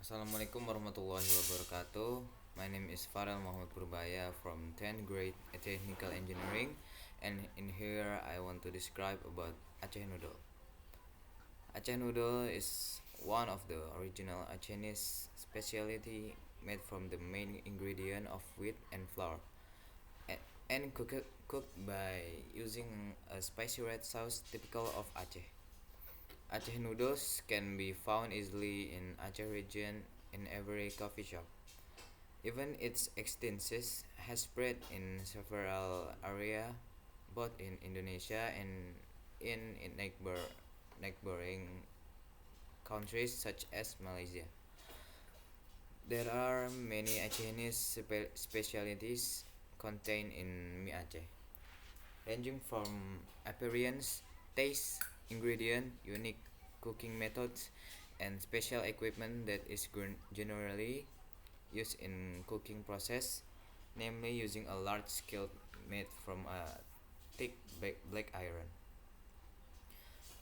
Assalamualaikum warahmatullahi wabarakatuh. My name is Farrel Purbaya from 10th grade Technical Engineering, and in here I want to describe about Aceh noodle. Aceh noodle is one of the original Acehese specialty made from the main ingredient of wheat and flour, and cooked by using a spicy red sauce typical of Aceh. Aceh noodles can be found easily in Aceh region in every coffee shop. Even its extensions has spread in several areas, both in Indonesia and in neighboring countries such as Malaysia. There are many Acehese specialties contained in mie Aceh, ranging from appearance, taste, ingredient, unique cooking methods, and special equipment that is generally used in cooking process, namely using a large skillet made from a thick black iron.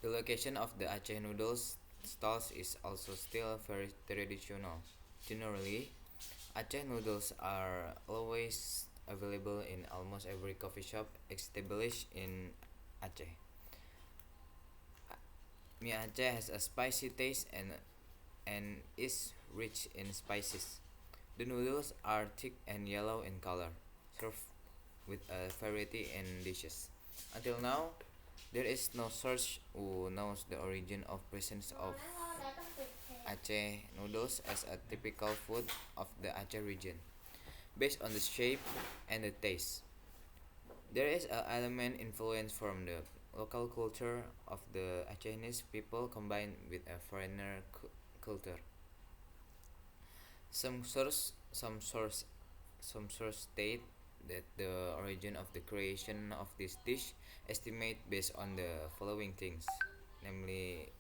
The location of the Aceh noodles stalls is also still very traditional. Generally, Aceh noodles are always available in almost every coffee shop established in Aceh. Mie Aceh has a spicy taste and is rich in spices. The noodles are thick and yellow in color, served with a variety in dishes. Until now, there is no source who knows the origin of presence of Aceh noodles as a typical food of the Aceh region, based on the shape and the taste. There is an element influence from the local culture of the Acehese people combined with a foreigner culture. Some source, some source, some source state that the origin of the creation of this dish estimate based on the following things, namely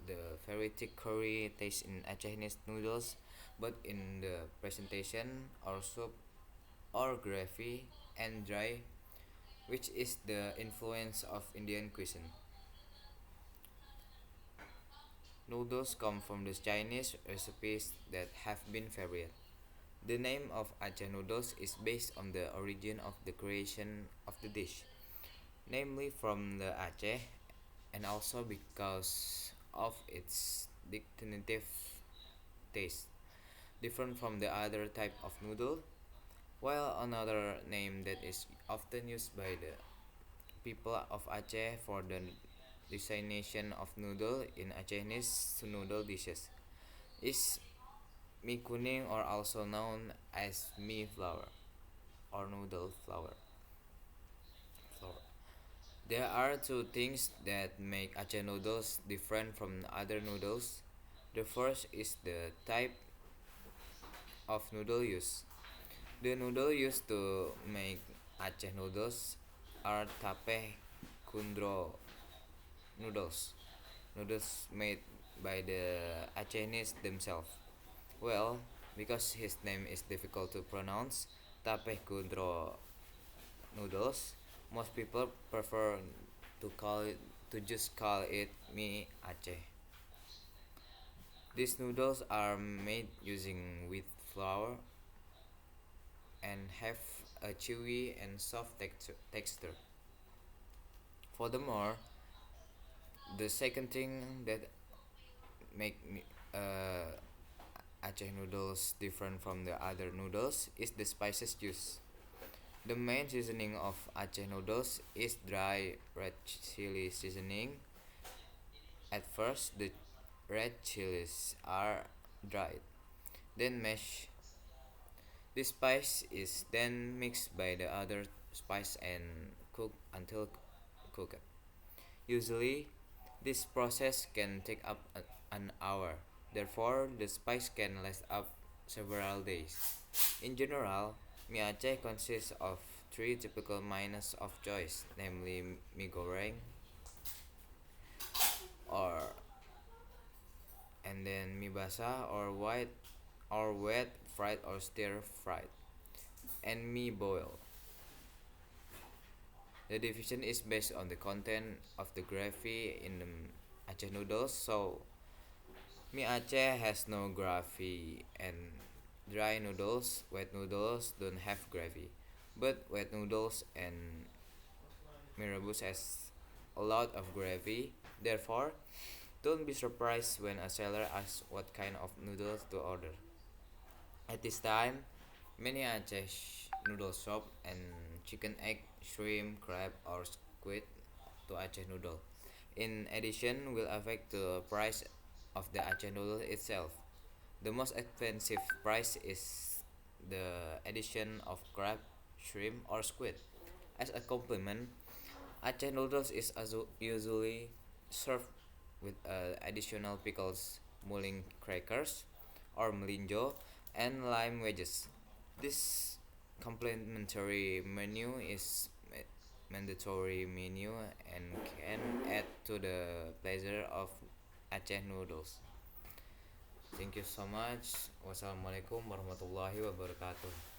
the very thick curry taste in Acehese noodles, but in the presentation or soup or gravy and dry, which is the influence of Indian cuisine. Noodles come from the Chinese recipes that have been varied. The name of Aceh noodles is based on the origin of the creation of the dish, namely from the Aceh, and also because of its distinctive taste, different from the other type of noodle. While another name that is often used by the people of Aceh for the designation of noodle in Acehese noodle dishes is mie kuning, or also known as mie flour or noodle flour. There are two things that make Aceh noodles different from other noodles. The first is the type of noodle used. The noodle used to make Aceh noodles are tape kundro noodles. Noodles made by the Acehnese themselves. Well, because his name is difficult to pronounce, tape kundro noodles, most people prefer to just call it mie Aceh. These noodles are made using wheat flour and have a chewy and soft texture. Furthermore, the second thing that make Aceh noodles different from the other noodles is the spices used. The main seasoning of Aceh noodles is dry red chili seasoning. At first, the red chilies are dried, then mashed. This spice is then mixed by the other spice and cooked until cooked. Usually, this process can take up an hour. Therefore, the spice can last up several days. In general, mie Aceh consists of three typical menus of choice, namely mie goreng, or and then mie basah or white or wet fried or stir fried, and mie boil. The division is based on the content of the gravy in the Aceh noodles. So Mi Aceh has no gravy and dry noodles, wet noodles don't have gravy. But wet noodles and mi rebus has a lot of gravy. Therefore, don't be surprised when a seller asks what kind of noodles to order. At this time, many Aceh noodle shop and chicken egg, shrimp, crab or squid to Aceh noodle. In addition, will affect the price of the Aceh noodle itself. The most expensive price is the addition of crab, shrimp or squid. As a complement, Aceh noodles is usually served with additional pickles, mulling crackers, or melinjo, and lime wedges. This complimentary menu is mandatory menu and can add to the pleasure of Aceh noodles. Thank you so much. Wassalamualaikum warahmatullahi wabarakatuh.